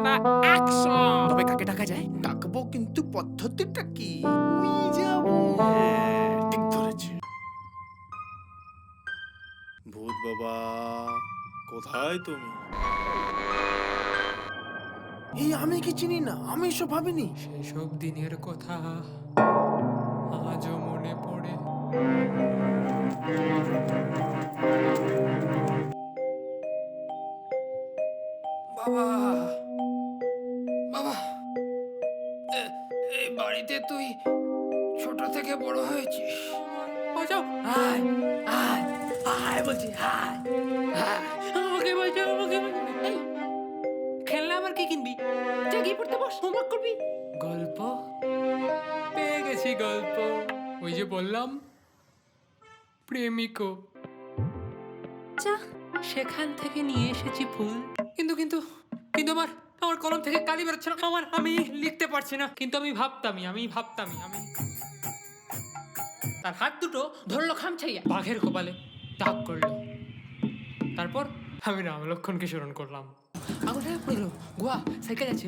Camera action. তবে কাকে ডাকা যায়? ডাকবো, কিন্তু পদ্ধতিটা কি? ওই যাবো। হ্যাঁ, ঠিক ধরেছে। ভূত বাবা, কোথায় তুমি? এই আমি কি চিনি না? আমি এসব ভাবিনি। সেসব দিনের কথা আজও মনে পড়ে। বাবা, বাবা, এই বাড়িতে তুই ছোট থেকে বড় হয়েছিস। বাঁচাও, আয় আয় আয় বলছি, আয় আয়। আমাকে বাঁচাও, আমাকে বাঁচাও। এই, খেলনা আবার কি কিনবি? জাগিয়ে পড়তে বস, হোমওয়ার্ক করবি। গল্প পেয়ে গেছি, গল্প। ওই যে বললাম, প্রেমিকো। যা, সেখান থেকে নিয়ে এসেছি ফুল। কিন্তু কিন্তু কিন্তু আমার আমার কলম থেকে কালি বেরোচ্ছে না। আমি লিখতে পারছি না। কিন্তু আমি ভাবতামই। তার হাত দুটো ধরলো খামছাইয়া, বাঘের কপালে দাগ করলো। তারপর আমি রাম লক্ষণকে স্মরণ করলাম। আঙুলটা পড়লো, গোয়া সাইকেল আছে।